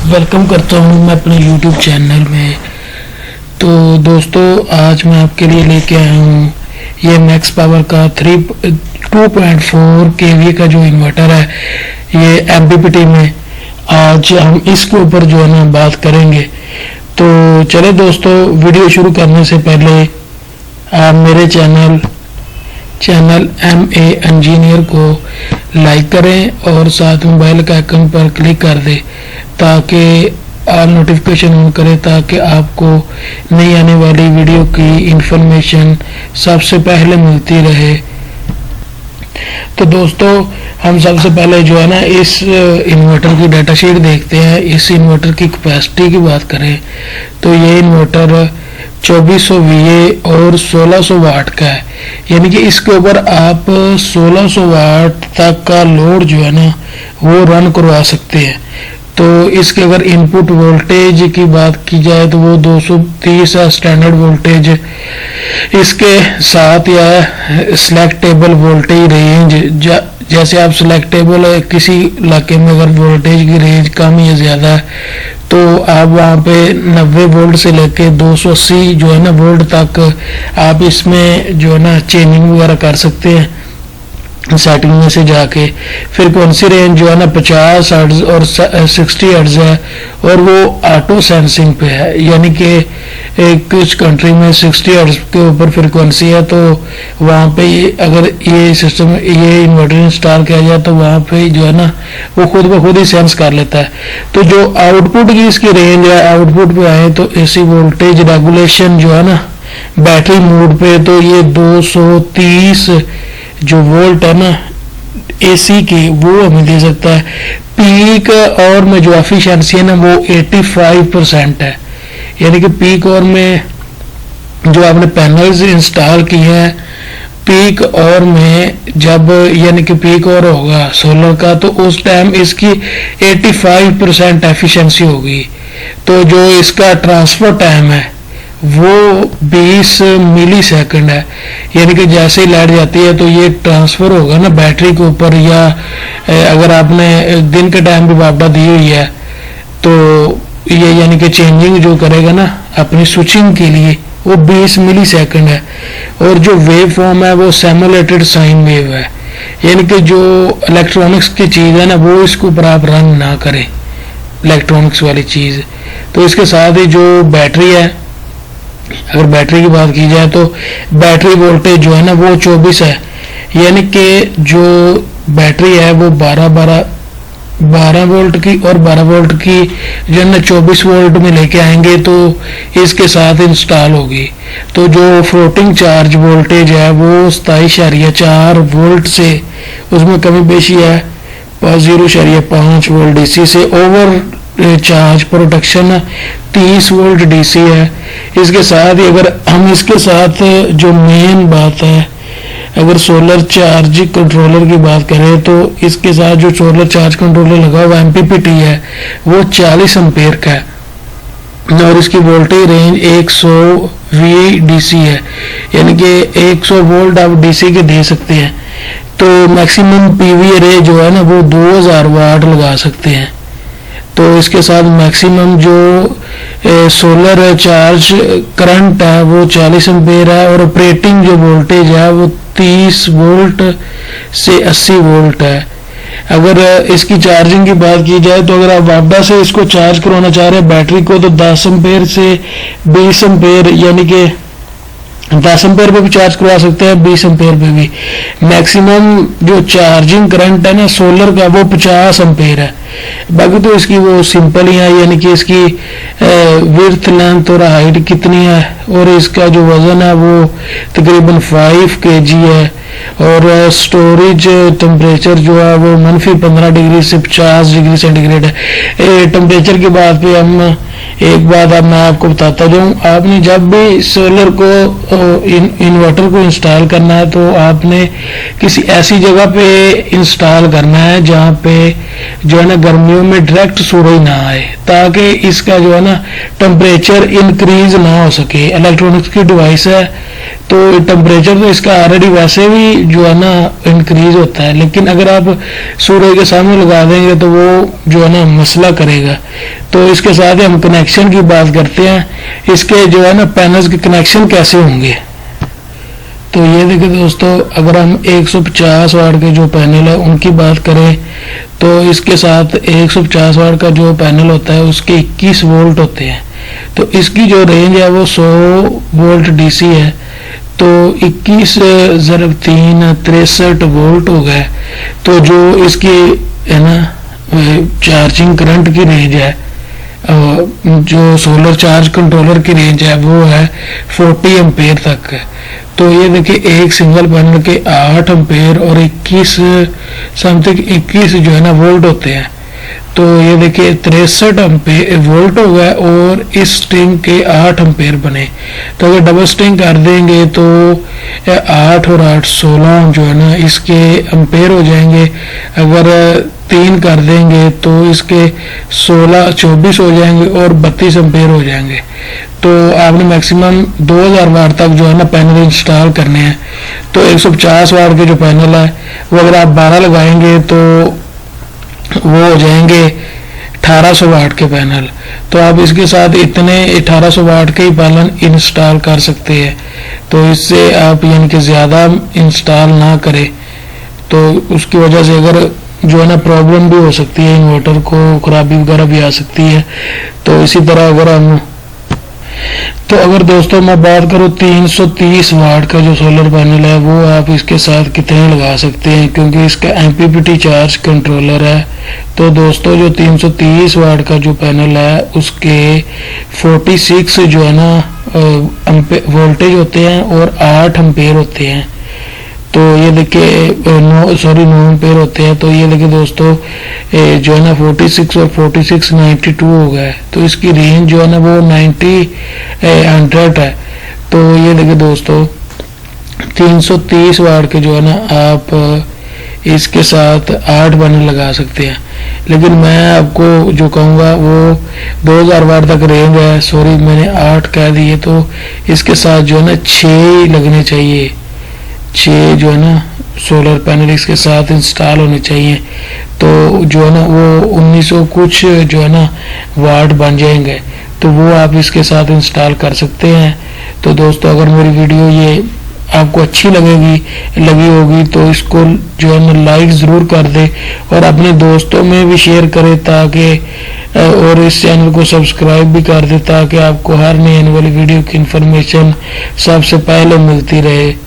Welcome करता हूँ मैं अपने YouTube चैनल में। तो दोस्तों आज मैं आपके लिए लेके आया हूँ ये मैक्स पावर का 2.4 kV का जो इन्वर्टर है, ये MPPT में। आज हम इसके ऊपर जो है ना बात करेंगे। तो चले दोस्तों, वीडियो शुरू करने से पहले आप मेरे चैनल MA इंजीनियर को लाइक करें और साथ में बेल के आइकन पर क्लिक कर दें ताकि ऑल नोटिफिकेशन ऑन करें, ताकि आपको नई आने वाली वीडियो की इंफॉर्मेशन सबसे पहले मिलती रहे। तो दोस्तों हम सबसे पहले जो है ना इस इन्वर्टर की डाटा शीट देखते हैं। इस इन्वर्टर की कैपेसिटी की बात करें तो ये इन्वर्टर 2400 VA और 1600 वाट का है, यानी कि इसके ऊपर आप 1600 वाट तक का लोड जो है ना वो रन करवा सकते हैं। तो इसके अगर इनपुट वोल्टेज की बात की जाए तो वो 230 है स्टैंडर्ड वोल्टेज। इसके साथ या सिलेक्टेबल वोल्टेज रेंज, जैसे आप सिलेक्टेबल किसी इलाके में अगर वोल्टेज की रेंज कम या ज़्यादा है तो आप वहाँ पे 90 वोल्ट से लेके 280 जो है ना वोल्ट तक आप इसमें जो है ना चेंजिंग वगैरह कर सकते हैं सेटिंग में से जाके। फिर कौन सी रेंज जो है ना 50 हर्ट्ज और 60 हर्ट्ज है और वो ऑटो सेंसिंग पे है, यानी कि कुछ कंट्री में 60 हर्ट्ज के ऊपर फ्रिक्वेंसी है तो वहाँ पे अगर ये सिस्टम ये इन्वर्टर इंस्टॉल किया जाए तो वहाँ पे जो है ना वो खुद ब खुद ही सेंस कर लेता है। तो जो आउटपुट की इसकी रेंज है, आउटपुट पे आए तो AC वोल्टेज रेगुलेशन जो है ना बैटरी मोड पे तो ये 230 जो वोल्ट है ना AC की वो हमें दे सकता है। पीक और में जो एफिशिएंसी है ना वो 85% है, यानी कि पीक और में जो आपने पैनल्स इंस्टॉल किए हैं पीक और में जब यानी कि पीक और होगा सोलर का तो उस टाइम इसकी 85% एफिशिएंसी होगी। तो जो इसका ट्रांसफर टाइम है वो 20 मिली सेकंड है, यानी कि जैसे ही लाइट जाती है तो ये ट्रांसफर होगा ना बैटरी के ऊपर, या अगर आपने दिन के टाइम भी बापडा दी हुई है तो ये यानी कि चेंजिंग जो करेगा ना अपनी स्विचिंग के लिए वो 20 मिली सेकंड है। और जो वेव फॉर्म है वो सिमुलेटेड साइन वेव है, यानी कि जो इलेक्ट्रॉनिक्स की चीज़ है ना वो इसके ऊपर आप रन ना करें, इलेक्ट्रॉनिक्स वाली चीज़। तो इसके साथ ही जो बैटरी है, अगर बैटरी की बात की जाए तो बैटरी वोल्टेज जो है ना वो 24 है, यानी कि जो बैटरी है वो 12 वोल्ट की और 12 वोल्ट की जो है ना 24 वोल्ट में लेके आएंगे तो इसके साथ इंस्टॉल होगी। तो जो फ्लोटिंग चार्ज वोल्टेज है वो 27.4 वोल्ट से उसमें कमी बेशी है 0.5 वोल्ट DC से। Over charge protection 30 volt DC है। इसके साथ ही अगर हम इसके साथ जो मेन बात है, अगर सोलर चार्ज कंट्रोलर की बात करें तो इसके साथ जो सोलर चार्ज कंट्रोलर लगा हुआ MPPT है वो 40 एम्पेयर का है और इसकी वोल्टेज रेंज 100 VDC है, यानी कि 100 वोल्ट आप DC के दे सकते हैं। तो मैक्सिमम PV रे जो है ना वो 2000 वाट लगा सकते हैं। तो इसके साथ मैक्सिमम जो सोलर चार्ज करंट है वो 40 एम्पेयर है और ऑपरेटिंग जो वोल्टेज है वो 30 वोल्ट से 80 वोल्ट है। अगर इसकी चार्जिंग की बात की जाए तो अगर आप वापडा से इसको चार्ज करवाना चाह रहे हैं बैटरी को तो 10 एम्पेयर से 20 एम्पेयर, यानी कि 10 एम्पेयर पे भी चार्ज करवा सकते हैं, 20 एम्पेयर पे भी। मैक्सिमम जो चार्जिंग करंट है ना सोलर का वो 50 एम्पेयर है। बाकी तो इसकी वो सिंपल ही है, यानी कि इसकी विड्थ लेंथ और हाइट कितनी है और इसका जो वजन है वो तकरीबन 5 kg है। और स्टोरेज टेम्परेचर जो है वो -15 डिग्री से 50 डिग्री सेंटीग्रेड है। टेम्परेचर की बात पे हम एक बात अब मैं आपको बताता जाऊँ, आपने जब भी सोलर को इन्वर्टर को इंस्टॉल करना है तो आपने किसी ऐसी जगह पे इंस्टॉल करना है जहाँ पे जो है ना गर्मियों में डायरेक्ट सूरज ना आए, ताकि इसका जो है ना टेम्परेचर इंक्रीज ना हो सके। इलेक्ट्रॉनिक्स की डिवाइस है तो टेम्परेचर तो इसका ऑलरेडी वैसे भी जो है ना इंक्रीज होता है, लेकिन अगर आप सूर्य के सामने लगा देंगे तो वो जो है ना मसला करेगा। तो इसके साथ ही हम कनेक्शन की बात करते हैं, इसके जो है ना पैनल्स के कनेक्शन कैसे होंगे। तो ये देखिए दोस्तों, अगर हम 150 वाट के जो पैनल है उनकी बात करें तो इसके साथ 150 वाट का जो पैनल होता है उसके 21 वोल्ट होते हैं। तो इसकी जो रेंज है वो 100 वोल्ट डीसी है। तो 21 ज़रब 3 63 वोल्ट हो गए। तो जो इसकी है ना चार्जिंग करंट की रेंज है, जो सोलर चार्ज कंट्रोलर की रेंज है वो है 40 एम्पेयर तक है। तो ये देखिए एक सिंगल पैनल के 8 एम्पेयर और 21 समथिंग 21 जो है ना वोल्ट होते हैं। तो ये देखिए 63 एम्पेयर वोल्ट हो गया और इस स्ट्रिंग के 8 एम्पेयर बने। तो अगर डबल स्ट्रिंग कर देंगे तो 8 और 8 16 जो है ना इसके एम्पेयर हो जाएंगे। अगर 3 कर देंगे तो इसके 16 24 हो जाएंगे और 32 एम्पेयर हो जाएंगे। तो आपने मैक्सिमम 2000 वाट तक जो है ना पैनल इंस्टॉल करने हैं। तो 150 वाट के जो पैनल है वो अगर आप 12 लगाएंगे तो वो हो जाएंगे 1800 वाट के पैनल। तो आप इसके साथ इतने 1800 वाट के ही पैनल इंस्टॉल कर सकते हैं। तो इससे आप यानी कि ज़्यादा इंस्टॉल ना करें, तो उसकी वजह से अगर जो है ना प्रॉब्लम भी हो सकती है, इन्वर्टर को खराबी वगैरह भी आ सकती है। तो इसी तरह अगर दोस्तों मैं बात करूँ 330 वाट का जो सोलर पैनल है वो आप इसके साथ कितने लगा सकते हैं, क्योंकि इसका MPPT चार्ज कंट्रोलर है। तो दोस्तों जो 330 वाट का जो पैनल है उसके 46 जो है ना वोल्टेज होते हैं और 8 एम्पेयर होते हैं। तो ये देखिए 9 एम्पेयर होते हैं। तो ये देखिए दोस्तों जो है ना 46 और 46 92 हो गया है। तो इसकी रेंज जो है ना वो 100 है। तो ये देखिए दोस्तों 330 वाट के जो है ना आप इसके साथ 8 पैनल लगा सकते हैं। लेकिन मैं आपको जो कहूँगा वो 2000 वाट तक रेंज है। सॉरी मैंने 8 कह दिए। तो इसके साथ जो है ना 6 लगने चाहिए, 6 जो है ना सोलर पैनल इसके साथ इंस्टॉल होने चाहिए। तो जो है ना वो 1900 कुछ जो है ना वाट बन जाएंगे। तो वो आप इसके साथ इंस्टॉल कर सकते हैं। तो दोस्तों अगर मेरी वीडियो ये आपको अच्छी लगी होगी तो इसको जो है ना लाइक ज़रूर कर दे और अपने दोस्तों में भी शेयर करें, ताकि और इस चैनल को सब्सक्राइब भी कर दे ताकि आपको हर नई आने वाली वीडियो की इन्फॉर्मेशन सबसे पहले मिलती रहे।